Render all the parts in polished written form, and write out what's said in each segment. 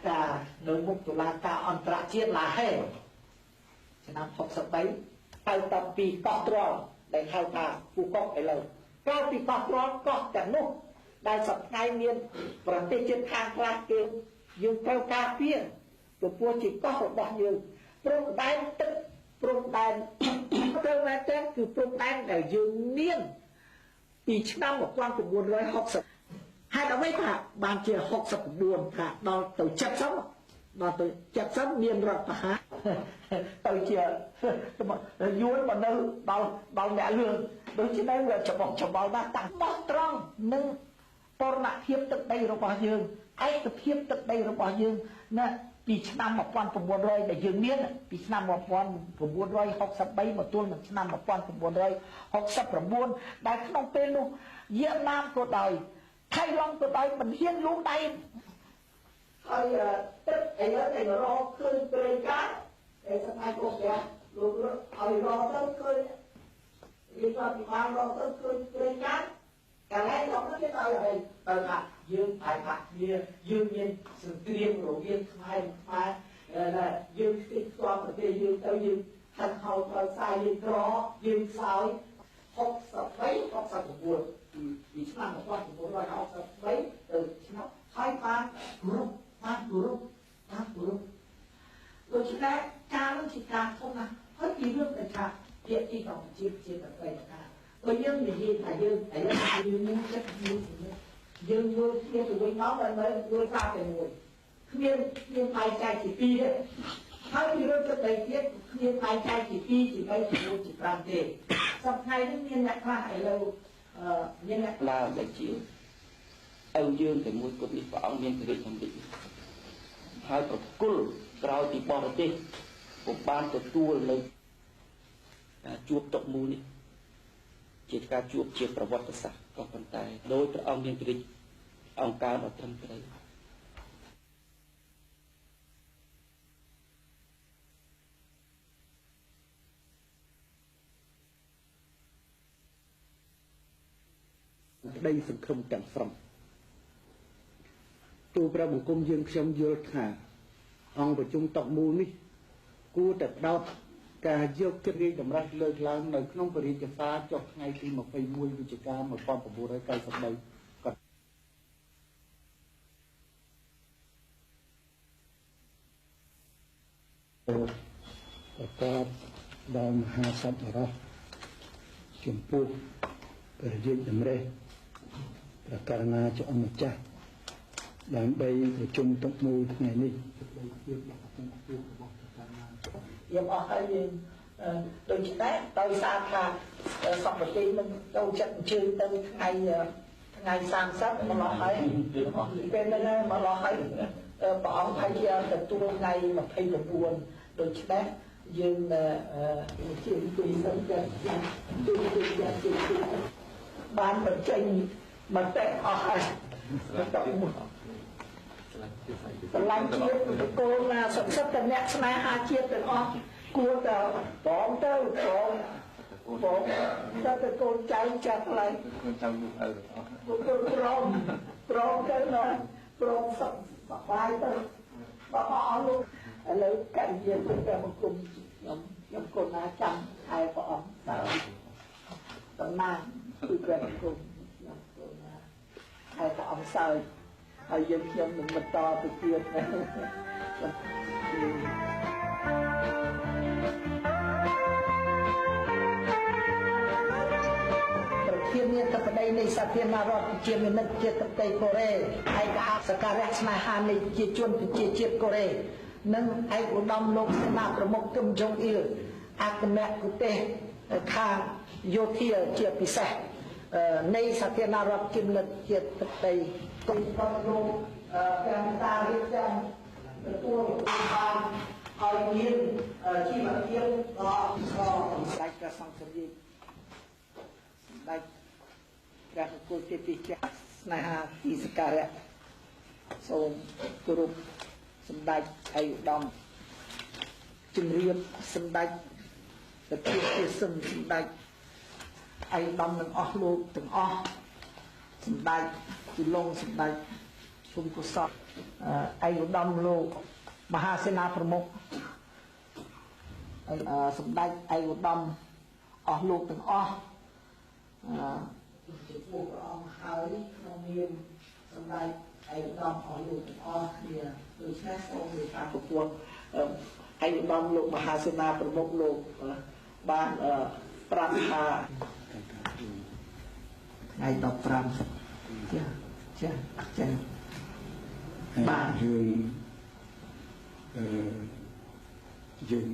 ការនៅមុខតុលាការអន្តរជាតិឡាហេឆ្នាំ63ទៅតាំងពីកោះត្រល់ដែលហៅថាពូកុកឥឡូវក្រៅពីកោះត្រល់កោះទាំងនោះដែលសប្តាហ៍មានប្រទេសជិតខាងខ្លះគឺយើងត្រូវការពារព្រោះជាកោះរបស់យើងព្រំដែនទឹកព្រំដែនត្រូវតែគឺព្រំដែនដែលយើងមានពីឆ្នាំ1960ហេតុអ្វីថាបានជា69ថាដល់ទៅ70ដល់ទៅ70មានរដ្ឋប្រហារទៅជាយួនមកនៅដល់អ្នកលឿងដូច្នេះវាច្បល់ណាស់តាំងបោះត្រង់នឹងបរណភាពទឹកដីរបស់យើងឯកភាពទឹកដីរបស់យើងណាពីឆ្នាំ1900ដែលយើងមានពីឆ្នាំ1963មកទល់នឹងឆ្នាំ1969ដែលក្នុងពេលនោះវៀតណាមក៏ដោយថៃឡង់ក៏ដោយមិនហ៊ានលូដៃហើយទឹកឥឡូវតែរកឃើញព្រៃកាត់តែស្អាតអូយ៉ាលោករត់ឲ្យរកទៅឃើញយើងថាពីបានរកទៅឃើញព្រៃកាត់កន្លែងនោះគេឲ្យទៅថាយើងប្រែបាក់គ្នាយើងមានសង្គ្រាមរវាងខ្មែរយើងស្ទិចស្គាល់ប្រទេសយើងទៅយើងហិនហោចដោយសារយើងក្រយើងខ្សោយ63 69ពីឆ្នាំ1963ទៅឆ្នាំហើយបានរុកដូច្នេះការនឹងជាការធំណាស់ហើយពីរឿងដែលថាភាគីកម្ពុជាជាប្រទេសណាបើយើងនិយាយថាយើងឥឡូវយើងមានចិត្តយើងយល់គ្នាទៅវិញមកតែមិនយល់សារតែមួយគ្មានបែងចែកជាពីរទេហើយពីរឿងទឹកដីទៀតគ្មានបែងចែកជា2ជា3ជា4ជា5ទេសប្តាហ៍នេះមានអ្នកខ្លះឥឡូវមានអ្នកឡើងដែលជាឪយើងតែមួយគត់នេះព្រះអង្គមានព្រះរាជសម្បត្តិហើយប្រគល់ក្រោយពីបរទេសពុំបានទទួលនៅការជួបតុមូលនេះជាការជួបជាប្រវត្តិសាស្ត្រក៏ប៉ុន្តែដោយព្រះអង្គមានព្រះរាជអង្គការដ៏ត្រឹមត្រូវក្តីសង្ឃឹមទាំងស្រុងទូព្រះបង្គំយើងខ្ញុំយល់ថាអង្គប្រជុំតុមូលនេះគួរតែដោតការយកចិត្តរៀបតម្រេះលើកឡើងនៅក្នុងពរិជ្ជសារចុះថ្ងៃទី21វិច្ឆិកា1993ក៏ប្រកបដោយមហាសប្បុរសចំពោះព្រះរាជតម្រិះប្រកាសណាជាអង្គម្ចាស់ដើម្បីប្រជុំតុមូលថ្ងៃនេះដោយភាពរបស់ប្រកាសណាយើងអស់ហើយយើងដូចតែដោយសារថាសម្បត្តិនឹងចូលចិត្តអញ្ជើញទៅថ្ងៃ30ម្ល៉េះហើយពេលហ្នឹងម្ល៉េះហើយព្រះអង្គហើយជាទទួលថ្ងៃ29ដូច្នេះយើងជាពីសិនចាបានបញ្ចេញមតិអស់ហើយស្រឡាញ់ជាតិគោលណាសុខតែអ្នកស្នេហាជាតិទាំងអស់គួរតែបងទៅទៅកូនចៅចាស់ឡើងកូនចៅលោកឪព្រមទៅណាព្រមសុខសប្បាយទៅបើអស់លោកឥឡូវកញ្ញាទៅព្រះបង្គំខ្ញុំកូនណាចាំខែព្រះអង្គតើតំណាងគឺព្រះបង្គំខ្ញុំកូនណាខែព្រះអង្គសើចហើយយើងខ្ញុំនឹងបន្តទៅទៀតជាមានតបដីនៃសាធារណរដ្ឋប្រជាមានិតជាប្រទេសកូរ៉េឯកអសការៈស្នេហានៃប្រជាជនប្រជាជាតិកូរ៉េនិងឯកឧត្តមលោកសេនាប្រមុខគឹមចុងអ៊ីលអគ្គមគ្គទេសខាងយោធាជាពិសេសនៃសាធារណរដ្ឋជាមានិតជាប្រទេសគុំប្រលោកការតារៀបចំទទួលបានឲ្យមានជីវភាពដ៏ស្ដេចព្រះសង្ឃរាជស្ដេចព្រះគុលទេពជាស្នេហាទីសក្ការៈសូមគោរពសម្ដេចឯកឧត្តមជំរាបសម្ដេចព្រះជាសម្ដេចឯកឧត្តមនឹងអស់លោកទាំងអស់សម្ដេចទីឡុងសម្ដេចគុំកុសល ឯកឧត្តមលោកមហាសេនាប្រមុខសម្ដេចឯកឧត្តមអស់លោកទាំងអស់ចំពោះព្រះអង្គហើយក្នុងនាមសម្ដេចឯកឧត្តមអស់លោកទាំងអស់គ្នាដូច្នេះសូមមេត្តាប្រពន្ធឯកឧត្តមលោកមហាសេនាប្រមុខលោកបានប្រាប់ថាថ្ងៃ15ចាបាទយើង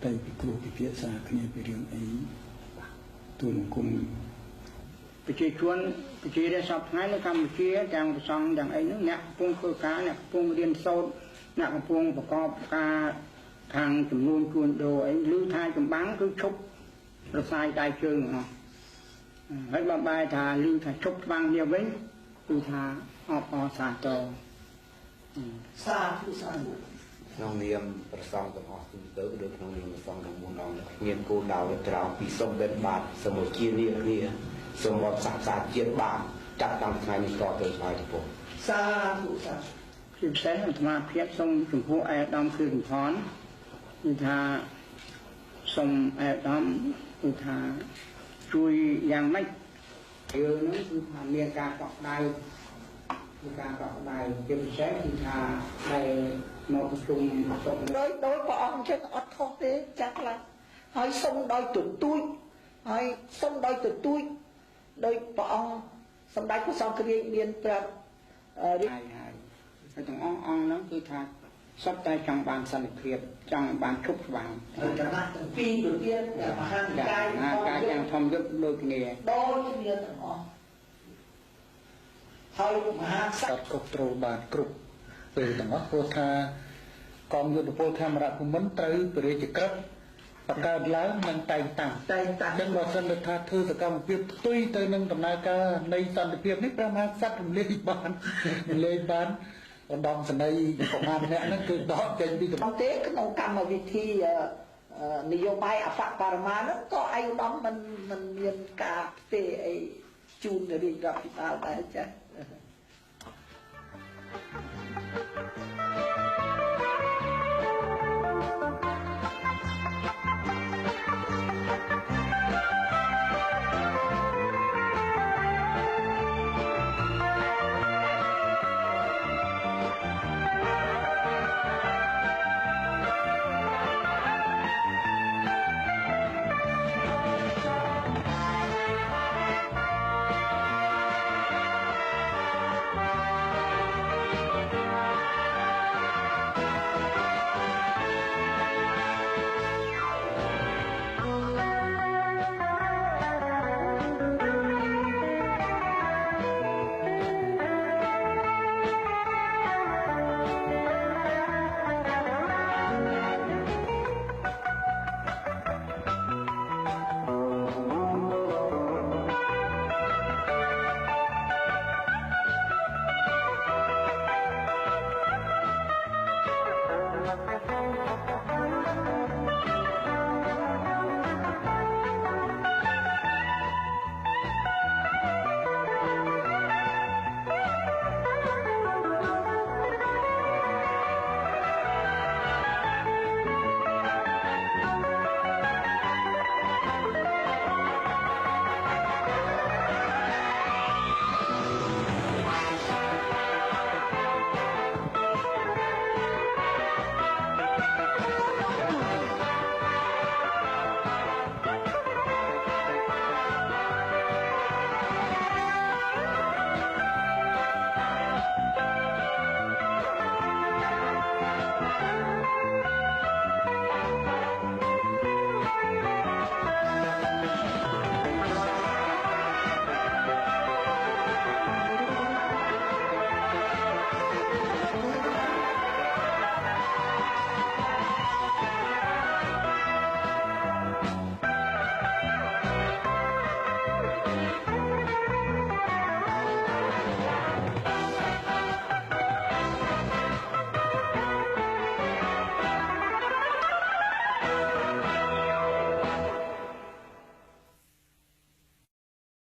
ទៅពិគ្រោះពិភាក្សាគ្នាពីរឿងអីទូលគុំប្រជាជនប្រជារាស្ត្រសពថ្ងៃនៅកម្ពុជាទាំងប្រសង់ទាំងអីហ្នឹងអ្នកកំពុងធ្វើការអ្នកកំពុងរៀនសូត្រអ្នកកំពុងប្រកបការខាងចំនួនជួញដូរអីឮថាចម្បាំងគឺឈប់ប្រសាយដៃជើងអស់ហើយបើបែរថាឮថាឈប់ច្បាំងនេះវិញគឺថាអបអរសាទរសាធុក្នុងនាមប្រសងទាំងអស់ទូទៅឬក្នុងនាមប្រសងទាំង4អង្គមានគោលដៅត្រង់ពីសុំបិណ្ឌបាតសូមជានាគ្នាសូមអបសាសាជាតិបាតចាប់តាំងថ្ងៃនេះតទៅស្វ័យទៅពុទ្ធសាធុពិសេសអាត្មាភាពសូមចំពោះឯកឧត្តមគឺសំផនគឺថាសូមឯកឧត្តមគឺថាជួយយ៉ាងម៉េចយើងនឹងគឺថាមានការកក់ដៅជាពិសេសគឺថាដែលមកប្រជុំដោយព្រះអង្គចឹងអត់ខុសទេចាស់ខ្លះហើយសុំដោយទទូចហើយសុំដោយទទូចដោយព្រះអង្គសម្ដេចព្រះសង្ឃរាជមានប្រាប់ហើយទាំងអង្គហ្នឹងគឺថាសុទ្ធតែចង់បានសន្តិភាពចង់បានឈប់ច្បាំងហើយគណៈទាំងពីរទៅទៀតមហានិកាយយ៉ាងធំយុទ្ធដូចគ្នាទាំងអស់ហើយមហាក្សត្រគ្រប់គ្រងបានគ្រប់ពេលទាំងអស់ព្រោះថាកងយុទ្ធពលធម្មរៈភូមិន្ទត្រូវព្រះរាជក្រឹត្យបង្កើតឡើងនិងតែងតាំងចឹងបើសិនថាធ្វើសកម្មភាពផ្ទុយទៅនឹងដំណើរការនៃសន្តិភាពនេះព្រះមហាក្សត្ររំលែកបានឧត្តមសេនីយ៍ប្រមាណអ្នកហ្នឹងគឺដកចេញពីកំទេក្នុងកម្មវិធីនយោបាយអបបរមាហ្នឹងក៏ឯកឧត្តមមិនមានការផ្ទេរអីជូនរាជរដ្ឋាភិបាលដែរចា៎